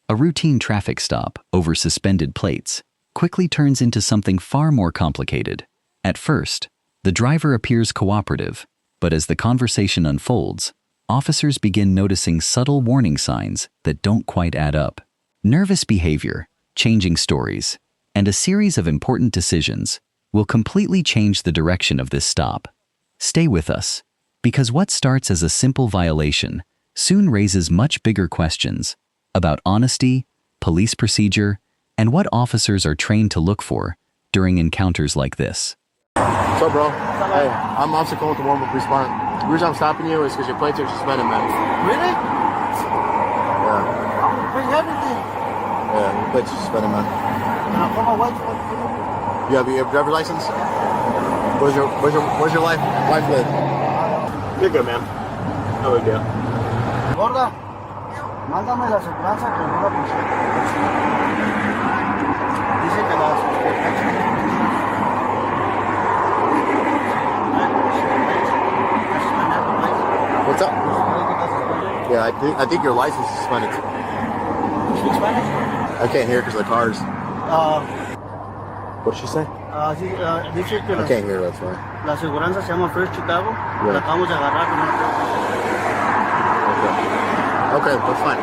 A routine traffic stop over suspended plates quickly turns into something far more complicated. At first, the driver appears cooperative, but as the conversation unfolds, officers begin noticing subtle warning signs that don't quite add up. Nervous behavior, changing stories, and a series of important decisions will completely change the direction of this stop. Stay with us, because what starts as a simple violation soon raises much bigger questions about honesty, police procedure, and what officers are trained to look for during encounters like this. What's up, bro? Hey, I'm Officer Cole with the Warm Up Response. The reason I'm stopping you is because your plates are suspended, man. Really? Yeah. I'm bring everything. Yeah, your plates are suspended, man. For my wife. You have your driver's license? Where's your life live? You're good, man. No big deal. Gorda, mándame la aseguranza que no la puse. Dice que la What's up? Yeah, I think your license is suspended. You speak Spanish? I can't hear because of the cars. What did she say? Sí, dice que I can't hear, that's why. la aseguranza se llama First Chicago. Yeah. La acabamos de agarrar. Okay, that's fine.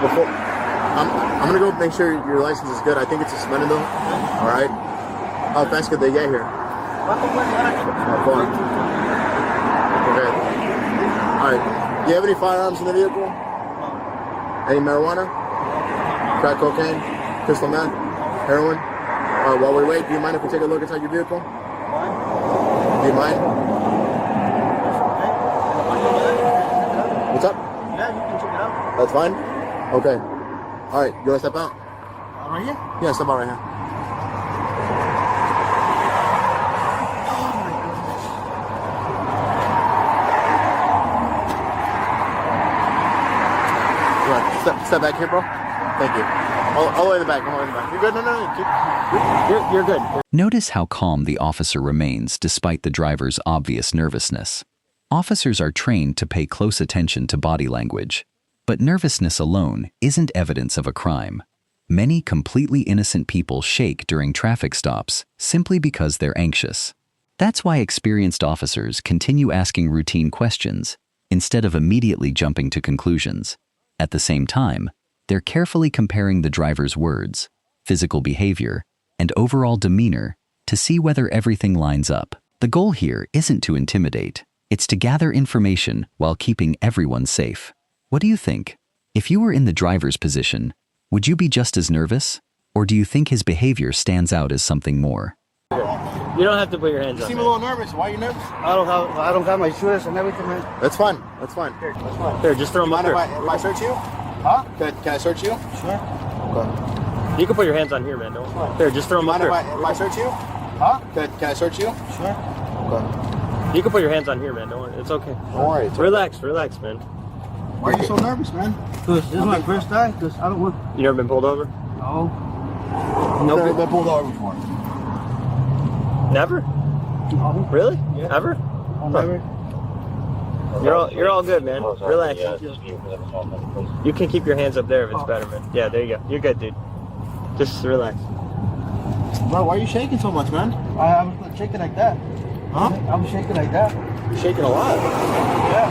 Before I'm gonna go make sure your license is good. I think it's suspended though. All right. How fast could they get here? ¿Cuánto puede llegar aquí? Far. Okay. All right. Do you have any firearms in the vehicle? Any marijuana? Crack cocaine? Crystal meth? Heroin? All right. While we wait, do you mind if we take a look inside your vehicle? Do you mind? What's up? Yeah, you can check it out. That's fine? Okay. All right, you want to step out? Right here? Yeah, step out right here. You want to step back here, bro? Thank you. All the way in the back. All the way in the back. You're good? No. You're good. Notice how calm the officer remains despite the driver's obvious nervousness. Officers are trained to pay close attention to body language, but nervousness alone isn't evidence of a crime. Many completely innocent people shake during traffic stops simply because they're anxious. That's why experienced officers continue asking routine questions instead of immediately jumping to conclusions. At the same time, they're carefully comparing the driver's words, physical behavior, and overall demeanor to see whether everything lines up. The goal here isn't to intimidate. It's to gather information while keeping everyone safe. What do you think? If you were in the driver's position, would you be just as nervous? Or do you think his behavior stands out as something more? You don't have to put your hands You up. seem a little nervous. Why are you nervous? I don't have my shoes and everything, man. That's fine. That's fine. That's fine. Here, just throw them up Mind here. if I search you? Huh? Can I search you? Sure. Okay. You can put your hands on here, man. Don't. Here, just throw them up Mind here. if I search you? Huh? Can I search you? Sure. Okay. You can put your hands on here, man. Don't worry. It's okay. Don't worry. It's okay. Relax, man. Why are you so nervous, man? Because this is my first time. Because I don't want. You never been pulled over? No. Never been pulled over before. Never? No. Really? Yeah. Ever? Never. You're all good, man. Relax. You can keep your hands up there if it's better, man. Yeah, there you go. You're good, dude. Just relax. Bro, why are you shaking so much, man? I'm shaking like that. Huh? I'm shaking like that. You're shaking a lot. Yeah.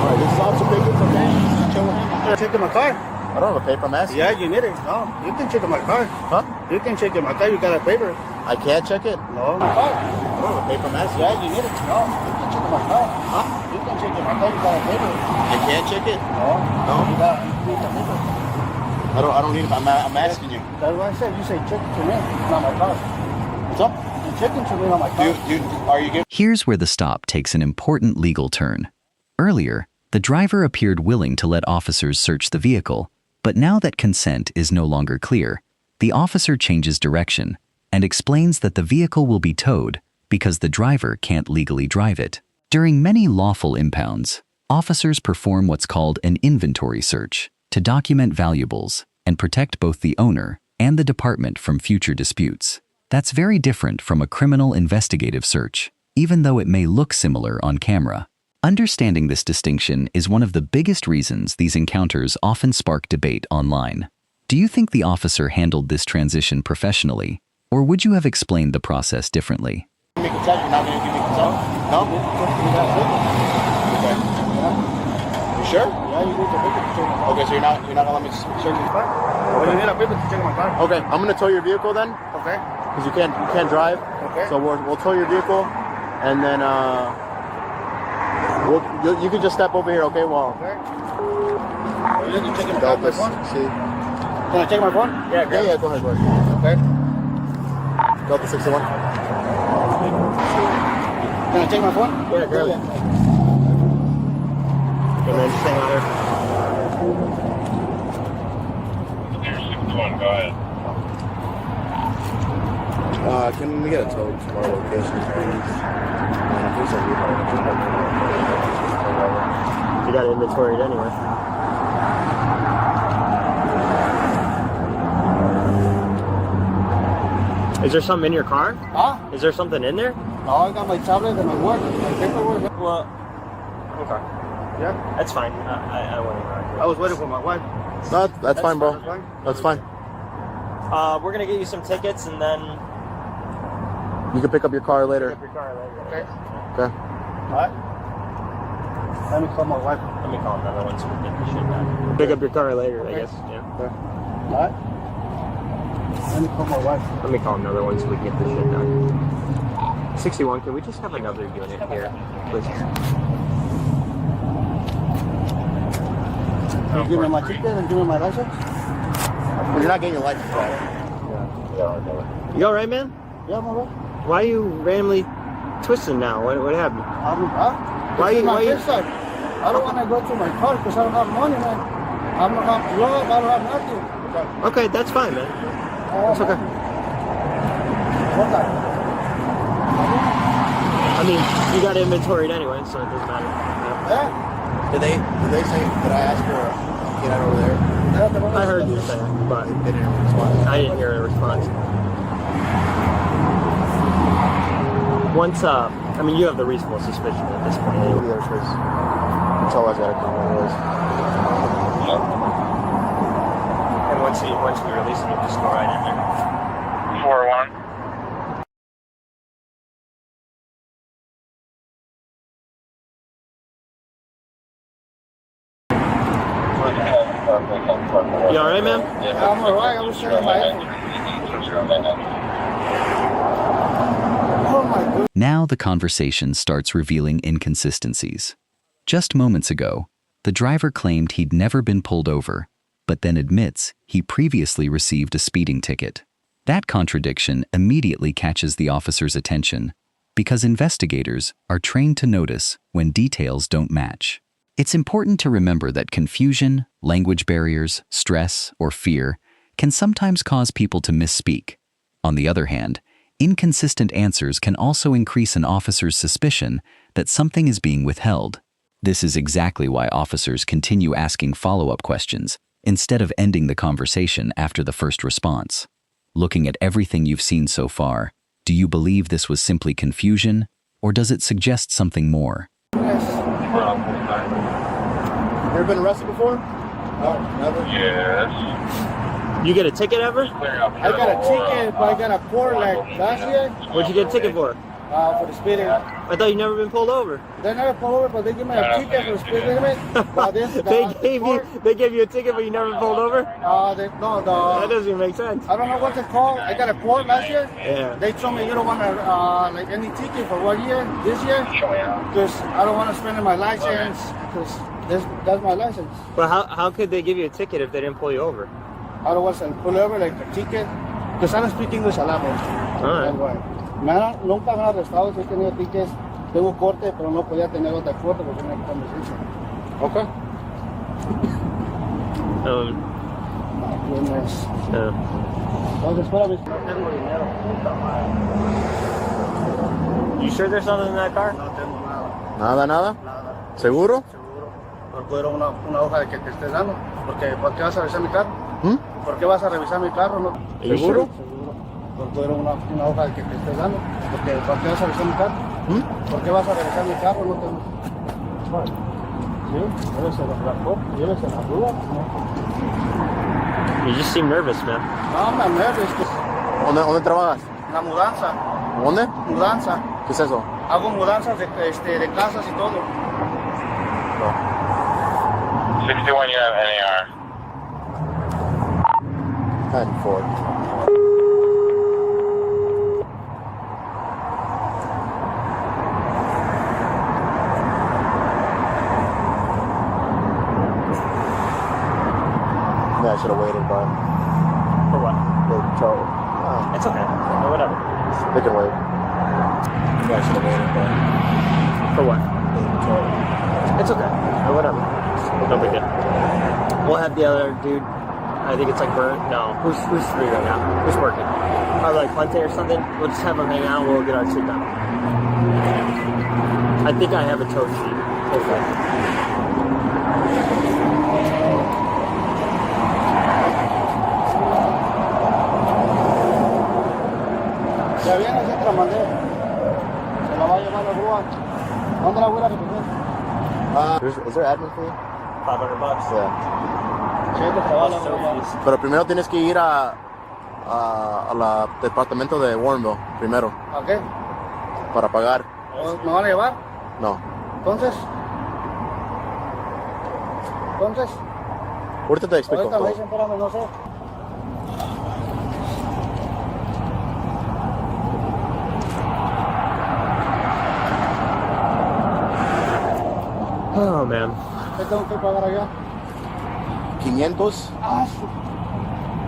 Alright, this is Officer Pickens, okay? Chill with him. I'm checking my car. I don't have a paper, I'm asking. Yeah, you need it. No, you can check my car. Huh? You can check my car. You got a paper. I can't check it. No. My car. I don't have a paper, I'm asking. Yeah, you need it. No, you can check my car. Huh? You can check my car. You got a paper. I can't check it. No. No? You need a paper. I don't need it. I'm asking you. That's what I said. You say check it to me, not my car. What's up? You check it to me, not my car. Dude, are you giving? Here's where the stop takes an important legal turn. Earlier, the driver appeared willing to let officers search the vehicle, but now that consent is no longer clear, the officer changes direction and explains that the vehicle will be towed because the driver can't legally drive it. During many lawful impounds, officers perform what's called an inventory search to document valuables and protect both the owner and the department from future disputes. That's very different from a criminal investigative search, even though it may look similar on camera. Understanding this distinction is one of the biggest reasons these encounters often spark debate online. Do you think the officer handled this transition professionally, or would you have explained the process differently? Make a check, you're not going to give me consent? No? Okay. You sure? Yeah, you need to make it to check my car. Okay, so you're not going to let me search your car? Well, you need a paper to check my car. Okay, I'm going to tow your vehicle then, Okay. because you can't drive. Okay. So we'll tow your vehicle, and then you can just step over here, okay? Well, Okay. You need to check my Delta, phone. see. Can I check my phone? Yeah, go ahead, go ahead. Okay. Delta 61. Can I check my phone? Yeah, grab it. And then just hang out there. Go ahead. Can we get a tow to our location, please? You got it inventoried anyway. Is there something in your car? Huh? Is there something in there? No, I got my tablet and my work. My paperwork. Well, okay. Yeah. That's fine. I won't even I was waiting for my wife. No, that's fine, bro. That's fine. That's fine. We're gonna get you some tickets and then You can pick up your car later. pick up your car later. Okay. Okay. Alright. Let me call my wife. Let me call another one so we get the shit done. Pick up your car later, I guess. Yeah. Alright. Let me call my wife. Let me call another one so we can get this shit done. 61, can we just have another unit here, please? You give me my ticket and give me my license? Well, you're not getting your license back. You alright, man? Yeah, my wife. Why are you randomly twisting now? What happened? Huh? Why you- My why you- first time. I don't want to go to my car because I don't have money, man. I don't have love. I don't have nothing. Okay, that's fine, man. It's okay. What time? I mean, you got it inventoried anyway, so it doesn't matter. Yeah. Did they say, did I ask for a get out over there? I heard you say it, but They didn't respond. I didn't hear a response. Once, I mean, you have the reasonable suspicion at this point. Maybe there's his. That's all I gotta come anyways. And once we release him, you just go right in there. 4-1. You alright, man? Yeah, I'm alright. I was saying my Oh my God. Now the conversation starts revealing inconsistencies. Just moments ago, the driver claimed he'd never been pulled over, but then admits he previously received a speeding ticket. That contradiction immediately catches the officer's attention because investigators are trained to notice when details don't match. It's important to remember that confusion, language barriers, stress, or fear can sometimes cause people to misspeak. On the other hand, inconsistent answers can also increase an officer's suspicion that something is being withheld. This is exactly why officers continue asking follow-up questions instead of ending the conversation after the first response. Looking at everything you've seen so far, do you believe this was simply confusion, or does it suggest something more? Ever been arrested before? No, never. Yes. You get a ticket ever? I got a ticket, but I got a court like last year What'd you get a ticket for? for the speeding. I thought you never been pulled over. They never pulled over, but they give me a ticket for the speed limit. But this, They gave you a ticket, but you never been pulled over? that That doesn't even make sense. I don't know what's it called. I got a court last year. Yeah. They told me you don't want to like any ticket for 1 year this year because I don't want to spend my license because that's my license. But how could they give you a ticket if they didn't pull you over? I don't want to pull over like a ticket because I don't speak English a lot. Alright. Nunca me han arrestado, sí he tenido tickets, tengo corte, pero no podía tener otra corte porque me quitan licencia. Okay. Goodness. Yeah. Entonces, espérame, no tengo dinero. Puta madre. You sure there's something in that car? No tengo nada. Nada? Nada. ¿Seguro? Seguro. No puedo una hoja de que te estés dando. Porque, ¿por qué vas a revisar mi carro? ¿Mm? ¿Por qué vas a revisar mi carro? No? You ¿Seguro? Seguro. No puedo una hoja de que te estés dando. Porque, ¿por qué vas a revisar mi carro? ¿Mm? ¿Por qué vas a revisar mi carro? No tengo. You just seem nervous, man. No, I'm nervous. ¿Dónde trabajas? La mudanza. ¿Dónde? Mudanza. ¿Qué es eso? Hago mudanzas de casas y todo. 61, you have NAR. 94. Yeah, I should have waited, but For what? the trouble. Oh, It's okay. No, whatever. they can wait. Yeah, I should have waited, but For what? the trouble. It's okay. No, whatever. No big deal. We'll have the other dude. I think it's like Bert. No, who's free right now? Who's working? Or like Hunte or something. We'll just have him hang out. We'll get our shit done. I think I have a tow sheet. Okay. Ya viene, ya te la mandé. Se la va a llevar la grúa. ¿Dónde la voy a recoger? Is there admin fee? $500. Yeah. Sí, te va la grúa. Pero primero tienes que ir a la departamento de Warrenville, primero, ¿A qué? para pagar. ¿Me van a llevar? No. Entonces. Ahorita te explico Ahorita me todo. dicen, espérame, no sé. Oh man. ¿Qué tengo que pagar allá? 500 Ah,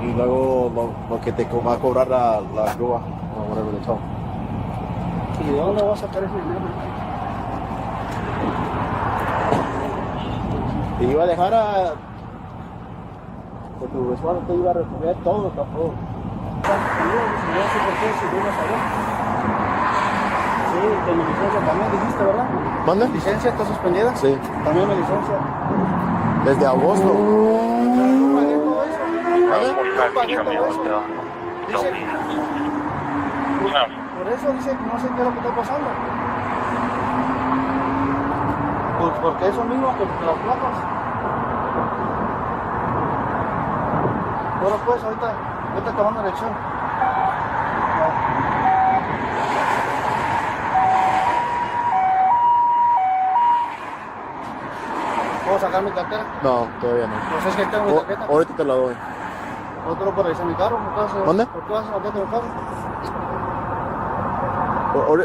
y luego lo que te va a cobrar la grúa o whatever they tow. ¿y de dónde vas a sacar ese dinero? Te iba a dejar a... Por tu visual te iba a recoger todo, tampoco. Sí, que mi licencia también dijiste, ¿verdad? ¿Mande? ¿Licencia está suspendida? Sí. También mi licencia. Desde agosto. Yo pagué todo eso. Yo pagué todo eso. Dice, por eso dice que no sé qué es lo que está pasando. Pues porque eso mismo que las placas. Bueno, pues ahorita tomando elección. ¿Puedo sacar mi cartera? No, todavía no. Pues es que tengo mi tarjeta. Ahorita te la doy. ¿No te lo puedo revisar mi carro? ¿Dónde? ¿Por qué vas a sacar mi carro?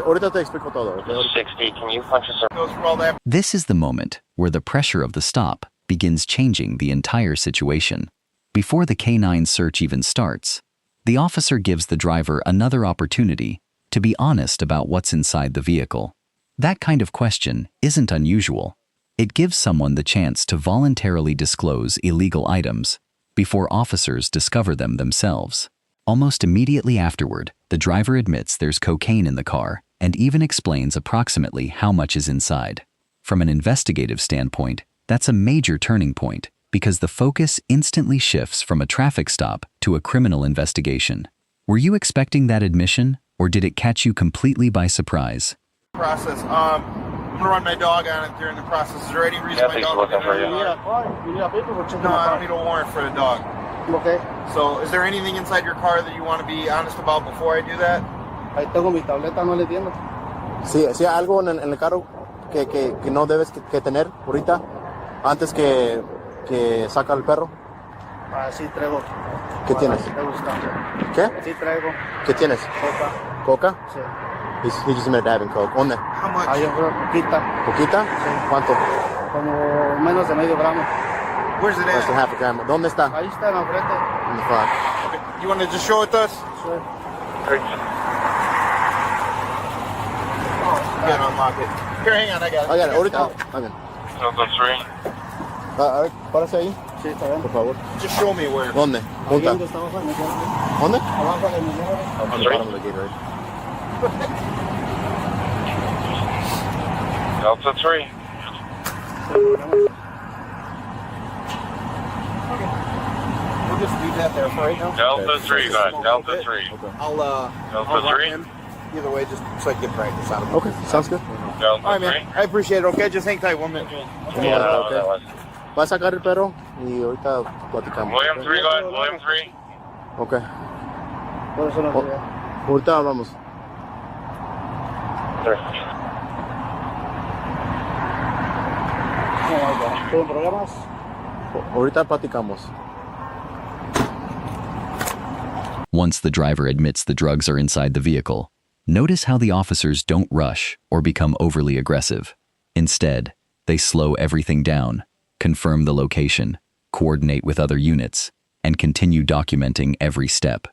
Ahorita te explico todo. ¿Ok? 60, can you punch us? This is the moment where the pressure of the stop begins changing the entire situation. Before the K9 search even starts, the officer gives the driver another opportunity to be honest about what's inside the vehicle. That kind of question isn't unusual. It gives someone the chance to voluntarily disclose illegal items before officers discover them themselves. Almost immediately afterward, the driver admits there's cocaine in the car and even explains approximately how much is inside. From an investigative standpoint, that's a major turning point because the focus instantly shifts from a traffic stop to a criminal investigation. Were you expecting that admission, or did it catch you completely by surprise? Process. I'm gonna run my dog on it during the process. Is there any reason my Kathy's dog looking for you. You need a car? You need a paper for checking No, the I car? don't need a warrant for the dog. Okay. So, is there anything inside your car that you want to be honest about before I do that? Ahí tengo mi tableta, no le entiendo. Sí, sí, algo en el carro que no debes que tener ahorita, antes que saca el perro. Ah, sí traigo. ¿Qué tienes? Traigo sustancia. ¿Qué? Sí traigo. ¿Qué tienes? Coca. ¿Coca? Sí. He just admitted to having coke. ¿Dónde? How much? Ahí yo creo poquita. ¿Poquita? ¿Cuánto? Como menos de medio gramo. Where's it Less than at? half a gram. ¿Dónde está? Ahí está en la frente. In the front. Okay. You want to just show it to us? Sí. Yeah, unlock it. Here, hang on, I got it. I got it. Ahorita. Hang Delta 3. on. A ver, párase ahí, Sí, está bien. por favor. Just show me where. ¿Dónde? Ahí Punta. donde está abajo de mi llave. ¿Dónde? Abajo de mi llave. At the bottom of the gate, right? Delta 3. We'll just leave that there for right now. Delta 3, go ahead. Delta 3. I'll Delta run 3. him. either way, just so I can get practice out of it. Okay, sounds good. All right, man. I appreciate it. Okay, just hang tight 1 minute. Okay. Va a sacar el perro y ahorita platicamos. William 3, go ahead. William 3. Okay. Por eso no Oh. quería. Ahorita hablamos. ¿Tienen problemas? Ahorita platicamos. Once the driver admits the drugs are inside the vehicle, notice how the officers don't rush or become overly aggressive. Instead, they slow everything down, confirm the location, coordinate with other units, and continue documenting every step.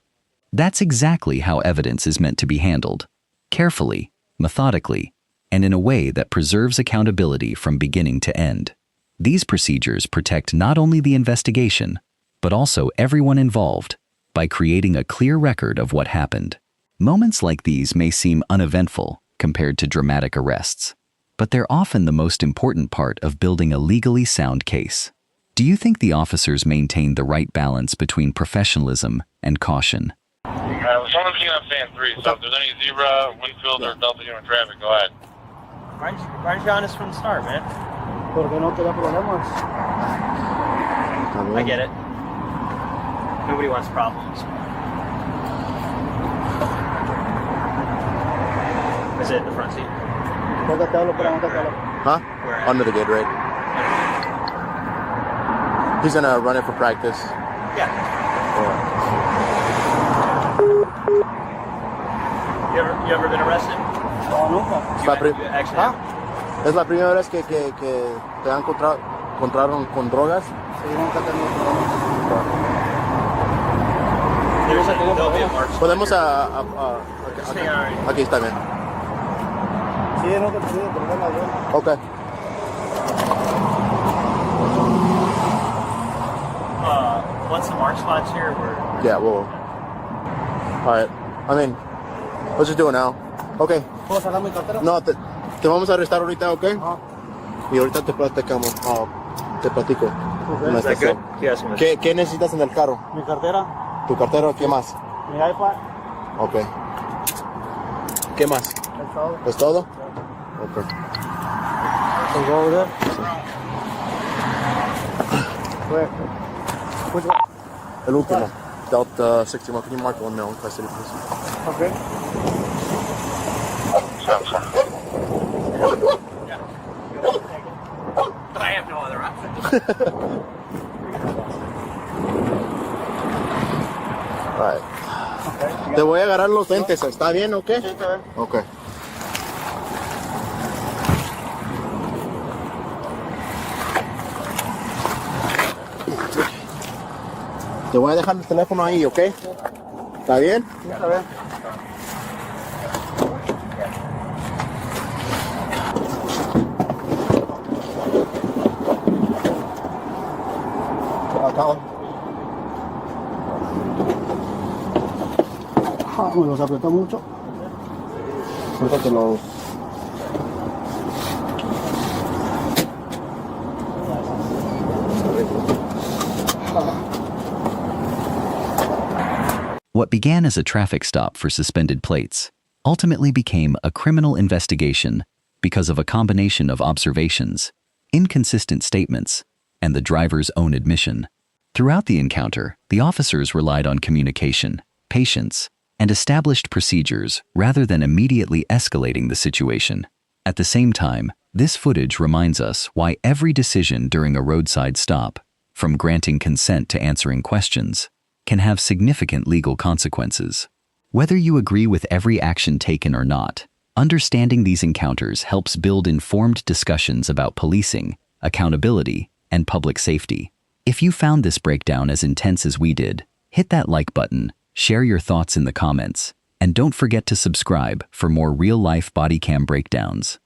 That's exactly how evidence is meant to be handled, carefully, methodically, and in a way that preserves accountability from beginning to end. These procedures protect not only the investigation, but also everyone involved by creating a clear record of what happened. Moments like these may seem uneventful compared to dramatic arrests, but they're often the most important part of building a legally sound case. Do you think the officers maintained the right balance between professionalism and caution? Someone's picking up fan 3, so if there's any zebra, Winfield, or Delta human traffic, go ahead. Why aren't you honest from the start, man? Porque no quería problemas. I get it. Nobody wants problems. Is it in the front seat? ¿Dónde te hablo? ¿Dónde te hablo? Huh? Where? Under the gate, right? He's gonna run it for practice. Yeah. You ever been arrested? No, nunca. Es la, pri- You actually ¿Ah? Es la primera vez que te han encontraron con drogas. Sí, nunca he tenido problemas. there'll be a march. Podemos aquí está bien. Sí, nunca he tenido problemas yo. Okay. Once the march spot's here, we're... Yeah, well. All right. I mean, let's just do it now. Okay. ¿Puedo sacar mi cartera? No, te vamos a arrestar ahorita, ¿ok? Ah. Y ahorita te platicamos. Te platico. Okay. En la Is that estación. good? Yes, miss. ¿Qué necesitas en el carro? Mi cartera, ¿Tu cartera? ¿Qué más? mi iPad, Ok. ¿Qué más? el todo. ¿Es todo? Ok. I'll go over there. Where? Which one? El último. Delta 61. Can you mark one male in custody, please? Okay. But I have no other option. All right. Te voy a agarrar los lentes. ¿Está bien, ok? Sí, está bien. Ok. Te voy a dejar el teléfono ahí, ¿ok? ¿Está bien? Sí, está bien. Acá. Me los apretó mucho. Ahorita te los... What began as a traffic stop for suspended plates ultimately became a criminal investigation because of a combination of observations, inconsistent statements, and the driver's own admission. Throughout the encounter, the officers relied on communication, patience, and established procedures rather than immediately escalating the situation. At the same time, this footage reminds us why every decision during a roadside stop, from granting consent to answering questions, can have significant legal consequences. Whether you agree with every action taken or not, understanding these encounters helps build informed discussions about policing, accountability, and public safety. If you found this breakdown as intense as we did, hit that like button, share your thoughts in the comments, and don't forget to subscribe for more real-life body cam breakdowns.